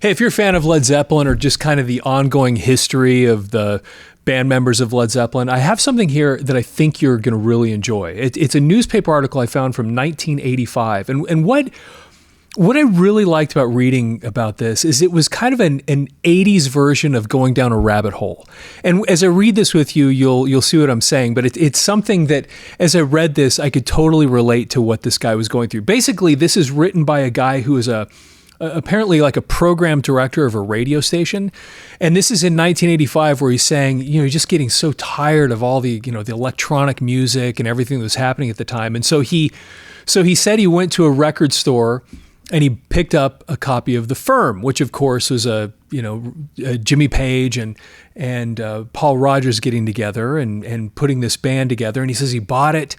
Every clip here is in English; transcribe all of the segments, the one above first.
Hey, if you're a fan of Led Zeppelin or just kind of the ongoing history of the band members of Led Zeppelin, I have something here that I think you're going to really enjoy. It's a newspaper article I found from 1985. And what I really liked about reading about this is it was kind of an 80s version of going down a rabbit hole. And as I read this with you, you'll see what I'm saying. But it's something that, as I read this, I could totally relate to what this guy was going through. Basically, this is written by a guy who is apparently like a program director of a radio station. And this is in 1985 where he's saying, he's just getting so tired of all the, the electronic music and everything that was happening at the time. And so he said he went to a record store and he picked up a copy of The Firm, which of course was a Jimmy Page and Paul Rodgers getting together and putting this band together. And he says he bought it.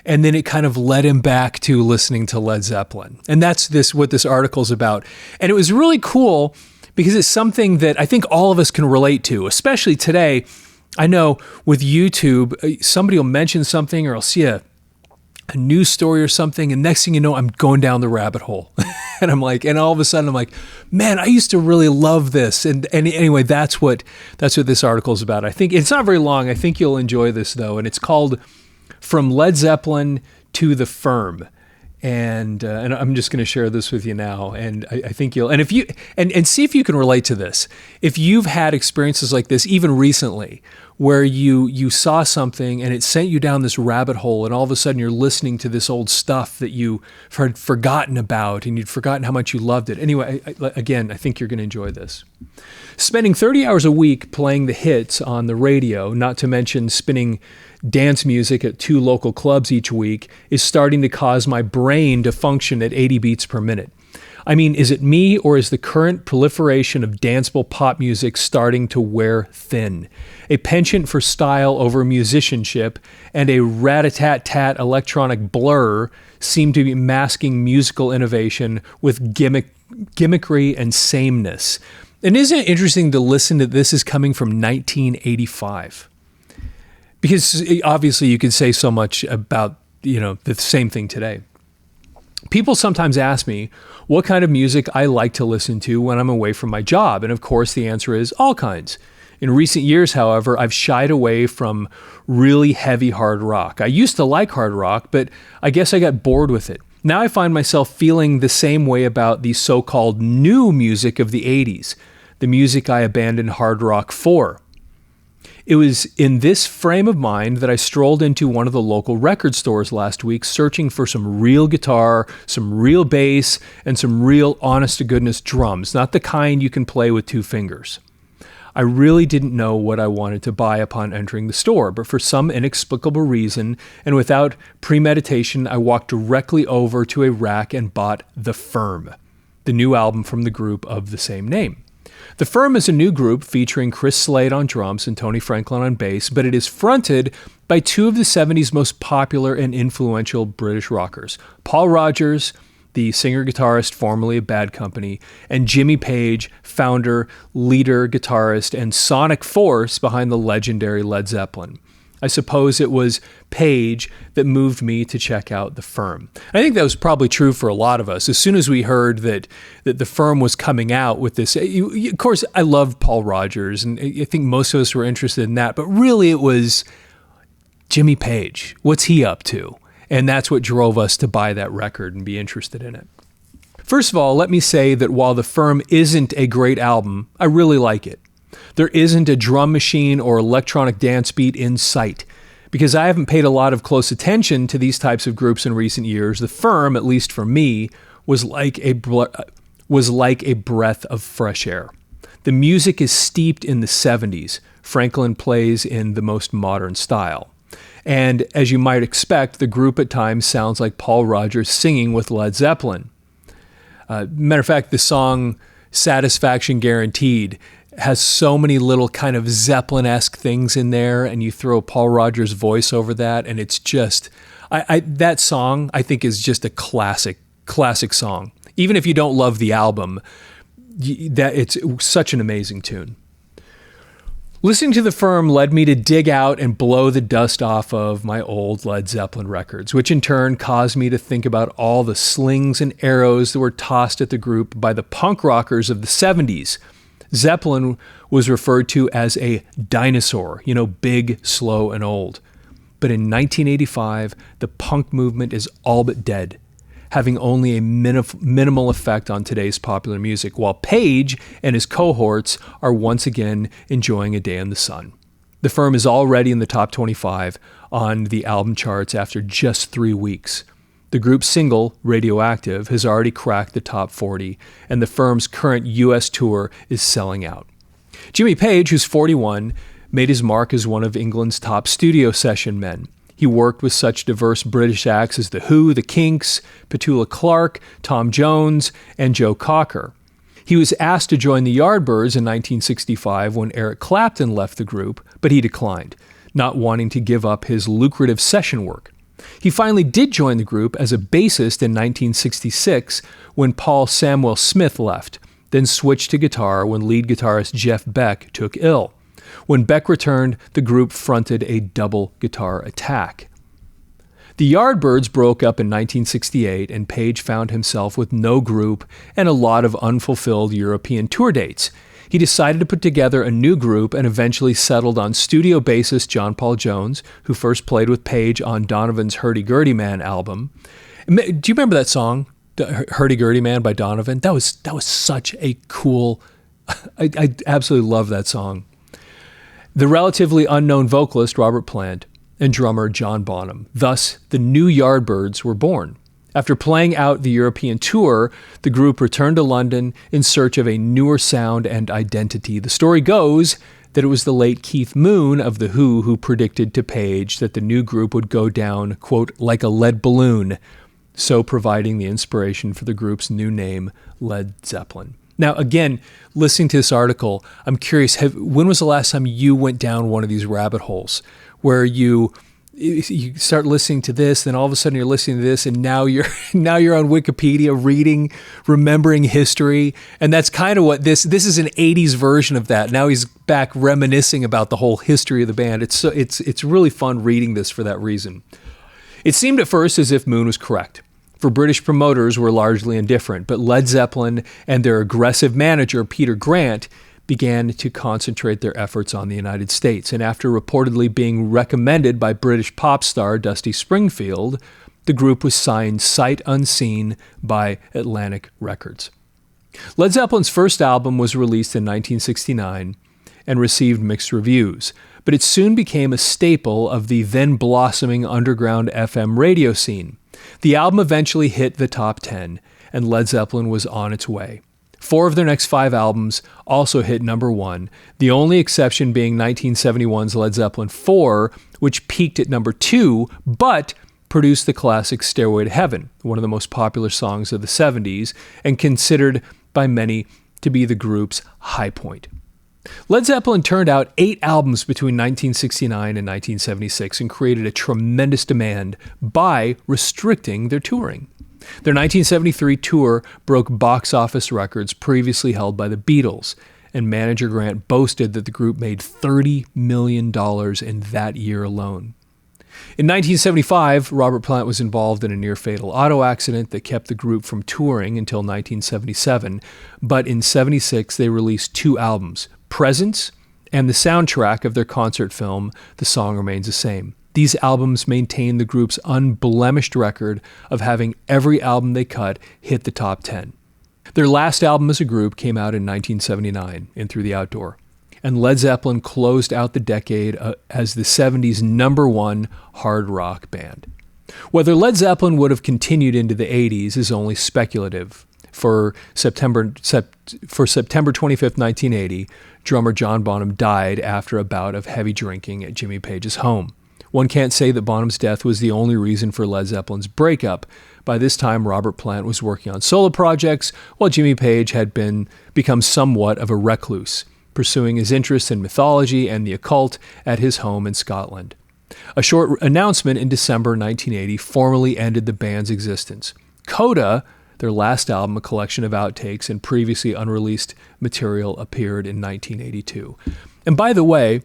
And then it kind of led him back to listening to Led Zeppelin. And that's what this article's about. And it was really cool because it's something that I think all of us can relate to, especially today. I know with YouTube, somebody will mention something or I'll see a news story or something, and next thing you know, I'm going down the rabbit hole. and all of a sudden I'm like, man, I used to really love this. And anyway, that's what this article is about. I think it's not very long. I think you'll enjoy this though. And it's called From Led Zeppelin to the Firm. And I'm just going to share this with you now. And I think you'll, and if you, and see if you can relate to this. If you've had experiences like this, even recently, where you saw something and it sent you down this rabbit hole and all of a sudden you're listening to this old stuff that you had forgotten about and you'd forgotten how much you loved it. Anyway, again, I think you're going to enjoy this. Spending 30 hours a week playing the hits on the radio, not to mention spinning dance music at 2 local clubs each week, is starting to cause my brain to function at 80 beats per minute. I mean, is it me or is the current proliferation of danceable pop music starting to wear thin? A penchant for style over musicianship and a rat-a-tat-tat electronic blur seem to be masking musical innovation with gimmickry and sameness. And isn't it interesting to listen to this is coming from 1985? Because obviously you could say so much about, the same thing today. People sometimes ask me what kind of music I like to listen to when I'm away from my job. And of course, the answer is all kinds. In recent years, however, I've shied away from really heavy hard rock. I used to like hard rock, but I guess I got bored with it. Now I find myself feeling the same way about the so-called new music of the 80s, the music I abandoned hard rock for. It was in this frame of mind that I strolled into one of the local record stores last week, searching for some real guitar, some real bass, and some real honest-to-goodness drums, not the kind you can play with 2 fingers. I really didn't know what I wanted to buy upon entering the store, but for some inexplicable reason, and without premeditation, I walked directly over to a rack and bought The Firm, the new album from the group of the same name. The Firm is a new group featuring Chris Slade on drums and Tony Franklin on bass, but it is fronted by 2 of the 70s most popular and influential British rockers, Paul Rodgers, the singer-guitarist formerly of Bad Company, and Jimmy Page, founder, leader, guitarist, and sonic force behind the legendary Led Zeppelin. I suppose it was Page that moved me to check out The Firm. I think that was probably true for a lot of us. As soon as we heard that The Firm was coming out with this, of course, I loved Paul Rodgers, and I think most of us were interested in that, but really it was Jimmy Page. What's he up to? And that's what drove us to buy that record and be interested in it. First of all, let me say that while The Firm isn't a great album, I really like it. There isn't a drum machine or electronic dance beat in sight. Because I haven't paid a lot of close attention to these types of groups in recent years, The Firm, at least for me, was like a breath of fresh air. The music is steeped in the 70s. Franklin plays in the most modern style. And as you might expect, the group at times sounds like Paul Rodgers singing with Led Zeppelin. Matter of fact, the song Satisfaction Guaranteed has so many little kind of Zeppelin-esque things in there, and you throw Paul Rodgers' voice over that, and it's just, that song, I think, is just a classic song. Even if you don't love the album, that it's such an amazing tune. Listening to the firm led me to dig out and blow the dust off of my old Led Zeppelin records, which in turn caused me to think about all the slings and arrows that were tossed at the group by the punk rockers of the 70s. Zeppelin was referred to as a dinosaur, big, slow, and old. But in 1985, the punk movement is all but dead, having only a minimal effect on today's popular music, while Page and his cohorts are once again enjoying a day in the sun. The firm is already in the top 25 on the album charts after just 3 weeks. The group's single, Radioactive, has already cracked the top 40, and the firm's current U.S. tour is selling out. Jimmy Page, who's 41, made his mark as one of England's top studio session men. He worked with such diverse British acts as The Who, The Kinks, Petula Clark, Tom Jones, and Joe Cocker. He was asked to join the Yardbirds in 1965 when Eric Clapton left the group, but he declined, not wanting to give up his lucrative session work. He finally did join the group as a bassist in 1966 when Paul Samuel Smith left, then switched to guitar when lead guitarist Jeff Beck took ill. When Beck returned, the group fronted a double guitar attack. The Yardbirds broke up in 1968, and Page found himself with no group and a lot of unfulfilled European tour dates. He decided to put together a new group and eventually settled on studio bassist John Paul Jones, who first played with Page on Donovan's Hurdy-Gurdy Man album. Do you remember that song, Hurdy-Gurdy Man by Donovan? That was such a cool... I absolutely love that song. The relatively unknown vocalist Robert Plant, and drummer John Bonham. Thus, the new Yardbirds were born. After playing out the European tour, the group returned to London in search of a newer sound and identity. The story goes that it was the late Keith Moon of The Who who predicted to Page that the new group would go down, quote, like a lead balloon, so providing the inspiration for the group's new name, Led Zeppelin. Now, again, listening to this article, I'm curious, when was the last time you went down one of these rabbit holes where you start listening to this, then all of a sudden you're listening to this, and now you're on Wikipedia remembering history, and that's kind of what this is an 80s version of that. Now he's back reminiscing about the whole history of the band. It's really fun reading this for that reason. It seemed at first as if Moon was correct. For British promoters were largely indifferent, but Led Zeppelin and their aggressive manager, Peter Grant, began to concentrate their efforts on the United States. And after reportedly being recommended by British pop star Dusty Springfield, the group was signed sight unseen by Atlantic Records. Led Zeppelin's first album was released in 1969 and received mixed reviews, but it soon became a staple of the then blossoming underground FM radio scene. The album eventually hit the top 10, and Led Zeppelin was on its way. 4 of their next 5 albums also hit number 1, the only exception being 1971's Led Zeppelin 4, which peaked at number 2, but produced the classic Stairway to Heaven, one of the most popular songs of the 70s, and considered by many to be the group's high point. Led Zeppelin turned out 8 albums between 1969 and 1976 and created a tremendous demand by restricting their touring. Their 1973 tour broke box office records previously held by the Beatles, and manager Grant boasted that the group made $30 million in that year alone. In 1975, Robert Plant was involved in a near-fatal auto accident that kept the group from touring until 1977, but in 76 they released 2 albums, Presence and the soundtrack of their concert film, The Song Remains the Same. These albums maintain the group's unblemished record of having every album they cut hit the top 10. Their last album as a group came out in 1979, In Through the Outdoor, and Led Zeppelin closed out the decade as the 70s #1 hard rock band. Whether Led Zeppelin would have continued into the 80s is only speculative. For September 25th, 1980, drummer John Bonham died after a bout of heavy drinking at Jimmy Page's home. One can't say that Bonham's death was the only reason for Led Zeppelin's breakup. By this time, Robert Plant was working on solo projects, while Jimmy Page had become somewhat of a recluse, pursuing his interests in mythology and the occult at his home in Scotland. A short announcement in December 1980 formally ended the band's existence. Coda, their last album, a collection of outtakes and previously unreleased material, appeared in 1982. And by the way,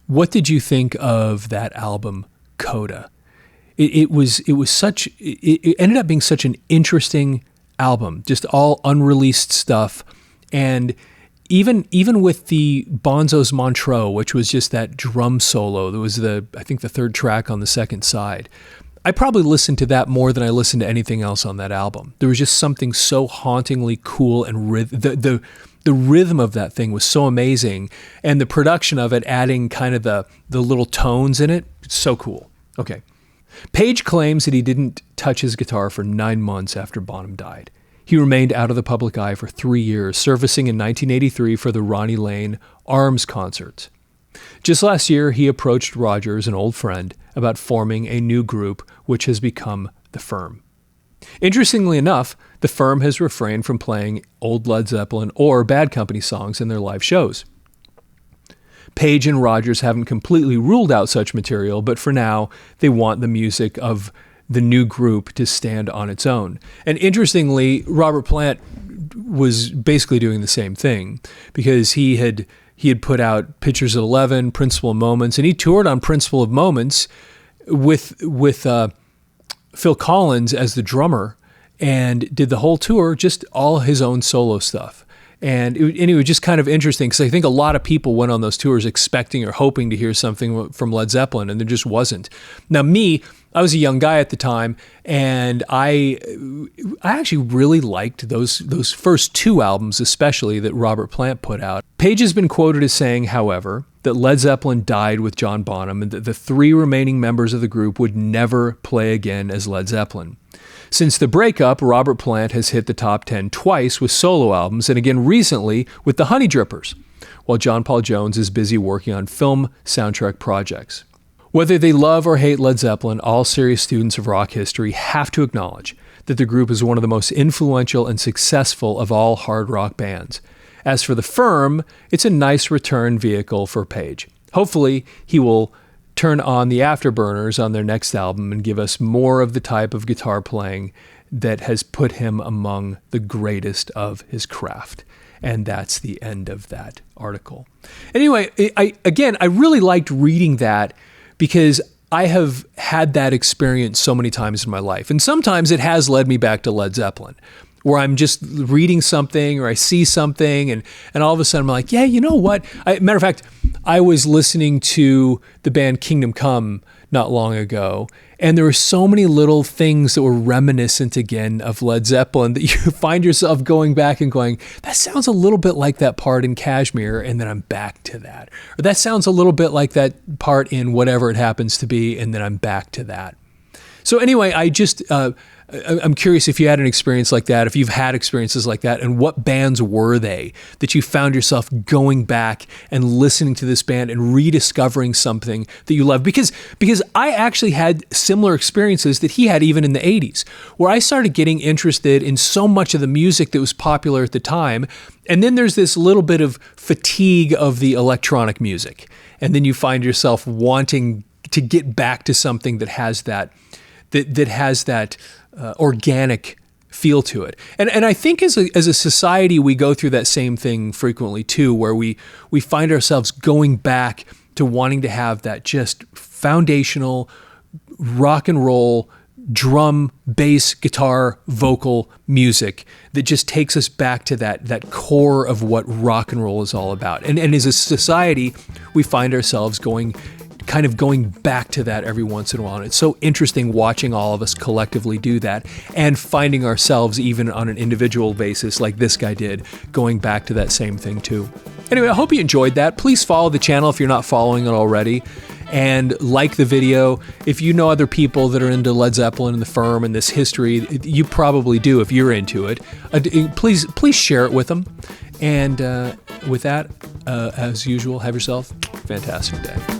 what did you think of that album, Coda? It ended up being such an interesting album, just all unreleased stuff. And even with the Bonzo's Montreux, which was just that drum solo, that was I think the third track on the second side. I probably listened to that more than I listened to anything else on that album. There was just something so hauntingly cool, and the rhythm of that thing was so amazing, and the production of it, adding kind of the little tones in it, so cool. Okay. Page claims that he didn't touch his guitar for 9 months after Bonham died. He remained out of the public eye for 3 years, servicing in 1983 for the Ronnie Lane Arms concerts. Just last year, he approached Rodgers, an old friend, about forming a new group, which has become The Firm. Interestingly enough, The Firm has refrained from playing old Led Zeppelin or Bad Company songs in their live shows. Page and Rodgers haven't completely ruled out such material, but for now, they want the music of the new group to stand on its own. And interestingly, Robert Plant was basically doing the same thing, because he had put out Pictures at 11, Principle of Moments, and he toured on Principle of Moments with Phil Collins as the drummer, and did the whole tour just all his own solo stuff. And it was just kind of interesting, because I think a lot of people went on those tours expecting or hoping to hear something from Led Zeppelin, and there just wasn't. Now, I was a young guy at the time, and I actually really liked those first two albums, especially, that Robert Plant put out. Page has been quoted as saying, however, that Led Zeppelin died with John Bonham, and that the 3 remaining members of the group would never play again as Led Zeppelin. Since the breakup, Robert Plant has hit the top 10 twice with solo albums, and again recently with the Honey Drippers, while John Paul Jones is busy working on film soundtrack projects. Whether they love or hate Led Zeppelin, all serious students of rock history have to acknowledge that the group is one of the most influential and successful of all hard rock bands. As for The Firm, it's a nice return vehicle for Page. Hopefully, he will turn on the afterburners on their next album and give us more of the type of guitar playing that has put him among the greatest of his craft. And that's the end of that article. Anyway, I really liked reading that, because I have had that experience so many times in my life. And sometimes it has led me back to Led Zeppelin, where I'm just reading something or I see something, and all of a sudden I'm like, yeah, you know what? Matter of fact, I was listening to the band Kingdom Come not long ago, and there were so many little things that were reminiscent again of Led Zeppelin that you find yourself going back and going, that sounds a little bit like that part in Kashmir, and then I'm back to that. Or that sounds a little bit like that part in whatever it happens to be, and then I'm back to that. So anyway, I'm curious if you had an experience like that, if you've had experiences like that, and what bands were they that you found yourself going back and listening to this band and rediscovering something that you love? Because I actually had similar experiences that he had even in the 80s, where I started getting interested in so much of the music that was popular at the time, and then there's this little bit of fatigue of the electronic music, and then you find yourself wanting to get back to something that has that organic feel to it. And I think as a society, we go through that same thing frequently too, where we find ourselves going back to wanting to have that just foundational rock and roll, drum, bass, guitar, vocal music that just takes us back to that core of what rock and roll is all about. And as a society, we find ourselves going back to that every once in a while. And it's so interesting watching all of us collectively do that, and finding ourselves even on an individual basis, like this guy did, going back to that same thing too. Anyway, I hope you enjoyed that. Please follow the channel if you're not following it already, and like the video. If you know other people that are into Led Zeppelin and The Firm and this history, you probably do if you're into it. Please share it with them. And with that, as usual, have yourself a fantastic day.